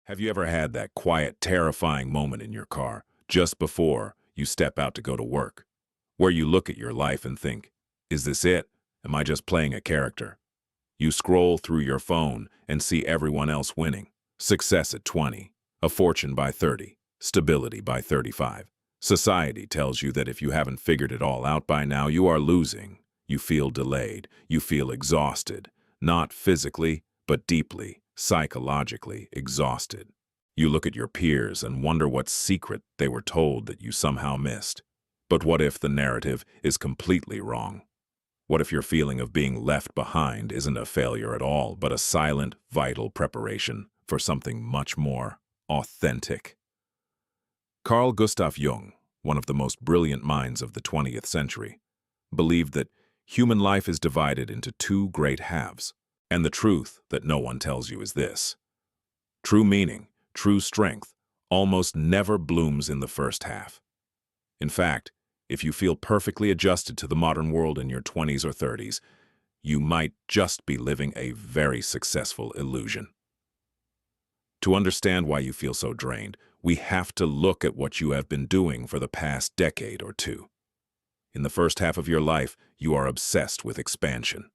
Have you ever had that quiet, terrifying moment in your car just before you step out to go to work, where you look at your life and think, is this it? Am I just playing a character? You scroll through your phone and see everyone else winning. Success at 20, a fortune by 30, stability by 35. Society tells you that if you haven't figured it all out by now, you are losing. You feel delayed. You feel exhausted, not physically, but deeply, psychologically exhausted. You look at your peers and wonder what secret they were told that you somehow missed. But what if the narrative is completely wrong? What if your feeling of being left behind isn't a failure at all, but a silent, vital preparation for something much more authentic? Carl Gustav Jung, one of the most brilliant minds of the 20th century, believed that human life is divided into two great halves. And the truth that no one tells you is this: true meaning, true strength, almost never blooms in the first half. In fact, if you feel perfectly adjusted to the modern world in your 20s or 30s, you might just be living a very successful illusion. To understand why you feel so drained, we have to look at what you have been doing for the past decade or two. In the first half of your life, you are obsessed with expansion.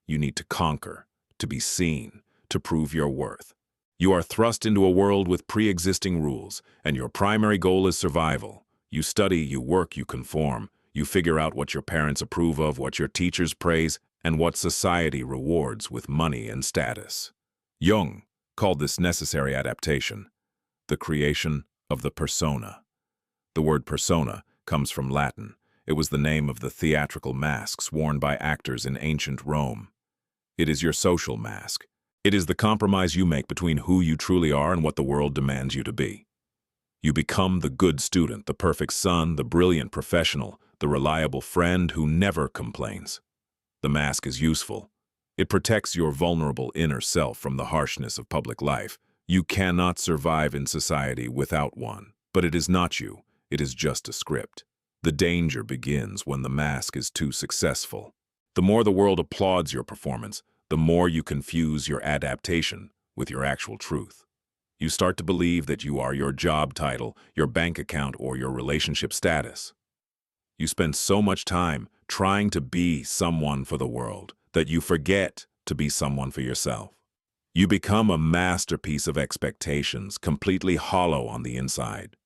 You need to conquer, to be seen, to prove your worth. You are thrust into a world with pre-existing rules, and your primary goal is survival. You study, you work, you conform. You figure out what your parents approve of, what your teachers praise, and what society rewards with money and status. Jung called this necessary adaptation the creation of the persona. The word persona comes from Latin. It was the name of the theatrical masks worn by actors in ancient Rome. It is your social mask. It is the compromise you make between who you truly are and what the world demands you to be. You become the good student, the perfect son, the brilliant professional, the reliable friend who never complains. The mask is useful. It protects your vulnerable inner self from the harshness of public life. You cannot survive in society without one, but it is not you. It is just a script. The danger begins when the mask is too successful. The more the world applauds your performance, the more you confuse your adaptation with your actual truth. You start to believe that you are your job title, your bank account, or your relationship status. You spend so much time trying to be someone for the world that you forget to be someone for yourself. You become a masterpiece of expectations, completely hollow on the inside.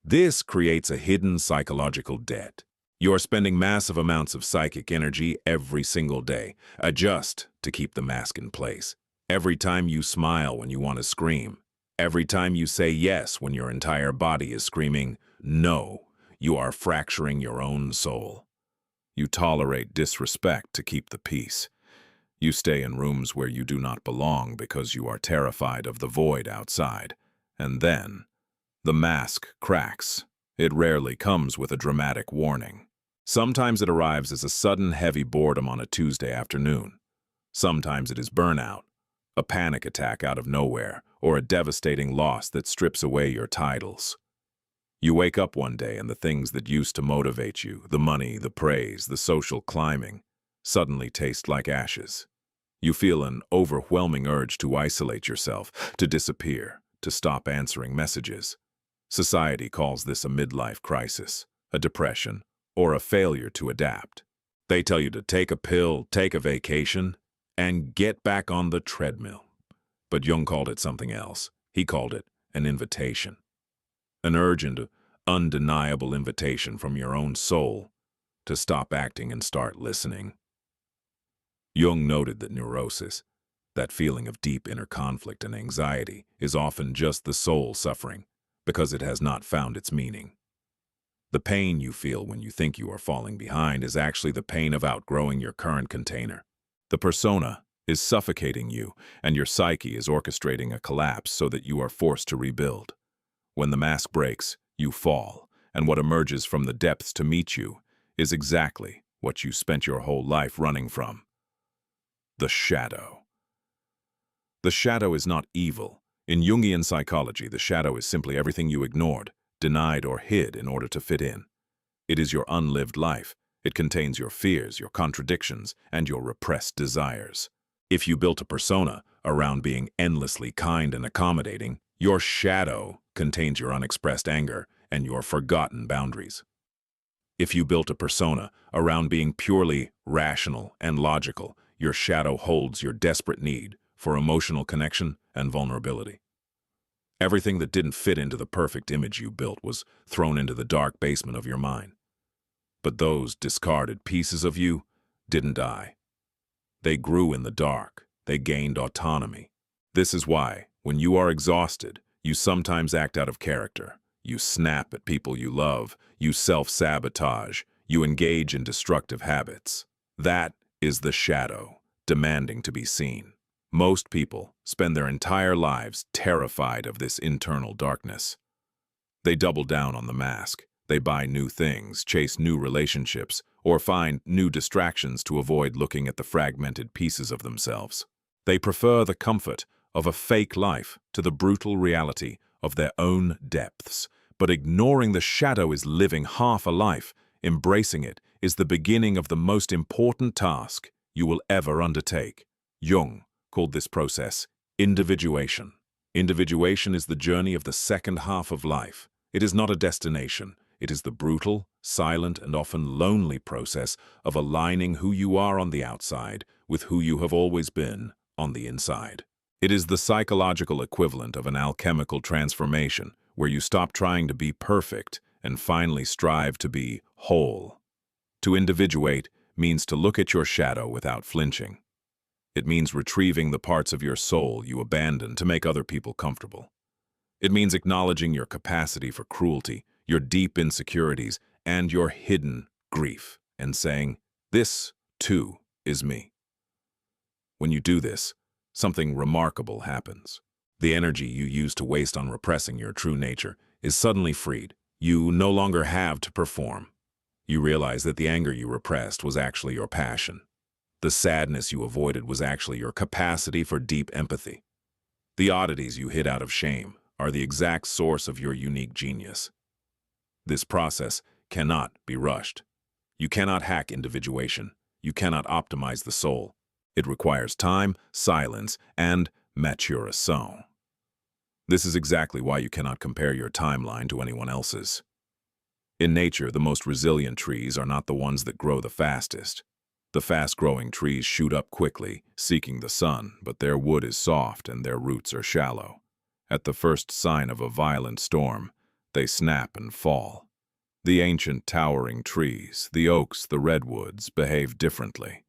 This creates a hidden psychological debt. You are spending massive amounts of psychic energy every single day, just to keep the mask in place. Every time you smile when you want to scream. Every time you say yes when your entire body is screaming no, you are fracturing your own soul. You tolerate disrespect to keep the peace. You stay in rooms where you do not belong because you are terrified of the void outside. And then, the mask cracks. It rarely comes with a dramatic warning. Sometimes it arrives as a sudden heavy boredom on a Tuesday afternoon. Sometimes it is burnout, a panic attack out of nowhere, or a devastating loss that strips away your titles. You wake up one day and the things that used to motivate you, the money, the praise, the social climbing, suddenly taste like ashes. You feel an overwhelming urge to isolate yourself, to disappear, to stop answering messages. Society calls this a midlife crisis, a depression, or a failure to adapt. They tell you to take a pill, take a vacation, and get back on the treadmill. But Jung called it something else. He called it an invitation. An urgent, undeniable invitation from your own soul to stop acting and start listening. Jung noted that neurosis, that feeling of deep inner conflict and anxiety, is often just the soul suffering because it has not found its meaning. The pain you feel when you think you are falling behind is actually the pain of outgrowing your current container. The persona is suffocating you, and your psyche is orchestrating a collapse so that you are forced to rebuild. When the mask breaks, you fall, and what emerges from the depths to meet you is exactly what you spent your whole life running from. The shadow. The shadow is not evil. In Jungian psychology, the shadow is simply everything you ignored, denied, or hid in order to fit in. It is your unlived life. It contains your fears, your contradictions, and your repressed desires. If you built a persona around being endlessly kind and accommodating, your shadow contains your unexpressed anger and your forgotten boundaries. If you built a persona around being purely rational and logical, your shadow holds your desperate need for emotional connection and vulnerability. Everything that didn't fit into the perfect image you built was thrown into the dark basement of your mind. But those discarded pieces of you didn't die. They grew in the dark. They gained autonomy. This is why, when you are exhausted, you sometimes act out of character. You snap at people you love. You self-sabotage. You engage in destructive habits. That is the shadow, demanding to be seen. Most people spend their entire lives terrified of this internal darkness. They double down on the mask. They buy new things, chase new relationships, or find new distractions to avoid looking at the fragmented pieces of themselves. They prefer the comfort of a fake life to the brutal reality of their own depths. But ignoring the shadow is living half a life. Embracing it is the beginning of the most important task you will ever undertake. Jung called this process individuation. Individuation is the journey of the second half of life. It is not a destination. It is the brutal, silent, and often lonely process of aligning who you are on the outside with who you have always been on the inside. It is the psychological equivalent of an alchemical transformation where you stop trying to be perfect and finally strive to be whole. To individuate means to look at your shadow without flinching. It means retrieving the parts of your soul you abandoned to make other people comfortable. It means acknowledging your capacity for cruelty, your deep insecurities, and your hidden grief, and saying, "This, too, is me." When you do this, something remarkable happens. The energy you used to waste on repressing your true nature is suddenly freed. You no longer have to perform. You realize that the anger you repressed was actually your passion. The sadness you avoided was actually your capacity for deep empathy. The oddities you hid out of shame are the exact source of your unique genius. This process cannot be rushed. You cannot hack individuation. You cannot optimize the soul. It requires time, silence, and maturation. This is exactly why you cannot compare your timeline to anyone else's. In nature, the most resilient trees are not the ones that grow the fastest. The fast-growing trees shoot up quickly, seeking the sun, but their wood is soft and their roots are shallow. At the first sign of a violent storm, they snap and fall. The ancient towering trees, the oaks, the redwoods, behave differently.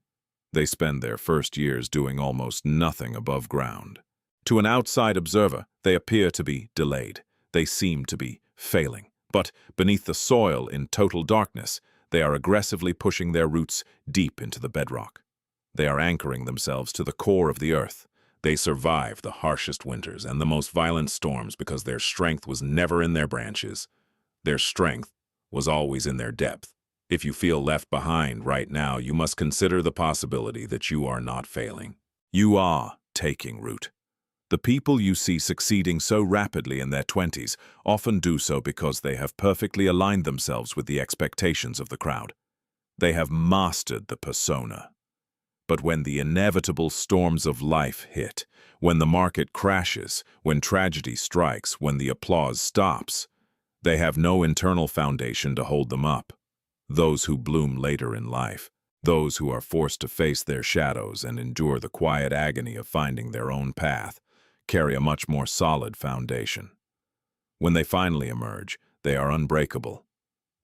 They spend their first years doing almost nothing above ground. To an outside observer, they appear to be delayed. They seem to be failing. But beneath the soil, in total darkness, they are aggressively pushing their roots deep into the bedrock. They are anchoring themselves to the core of the earth. They survive the harshest winters and the most violent storms because their strength was never in their branches. Their strength was always in their depth. If you feel left behind right now, you must consider the possibility that you are not failing. You are taking root. The people you see succeeding so rapidly in their 20s often do so because they have perfectly aligned themselves with the expectations of the crowd. They have mastered the persona. But when the inevitable storms of life hit, when the market crashes, when tragedy strikes, when the applause stops, they have no internal foundation to hold them up. Those who bloom later in life, those who are forced to face their shadows and endure the quiet agony of finding their own path, carry a much more solid foundation. When they finally emerge, they are unbreakable.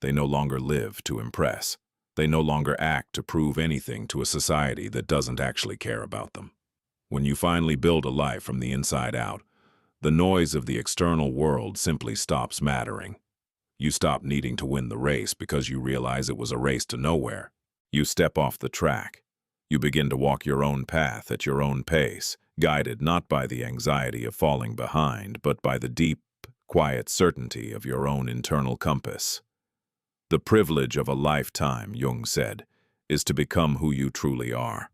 They no longer live to impress. They no longer act to prove anything to a society that doesn't actually care about them. When you finally build a life from the inside out, the noise of the external world simply stops mattering. You stop needing to win the race because you realize it was a race to nowhere. You step off the track. You begin to walk your own path at your own pace, guided not by the anxiety of falling behind, but by the deep, quiet certainty of your own internal compass. The privilege of a lifetime, Jung said, is to become who you truly are.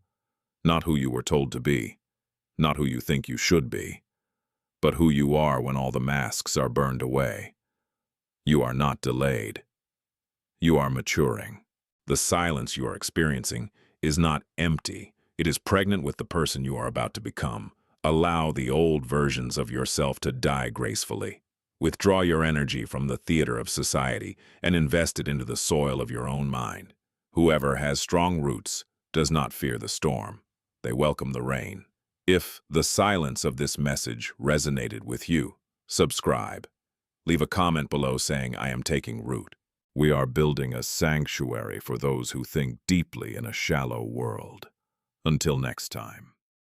Not who you were told to be, not who you think you should be, but who you are when all the masks are burned away. You are not delayed. You are maturing. The silence you are experiencing is not empty. It is pregnant with the person you are about to become. Allow the old versions of yourself to die gracefully. Withdraw your energy from the theater of society and invest it into the soil of your own mind. Whoever has strong roots does not fear the storm. They welcome the rain. If the silence of this message resonated with you, subscribe. Leave a comment below saying, "I am taking root." We are building a sanctuary for those who think deeply in a shallow world. Until next time.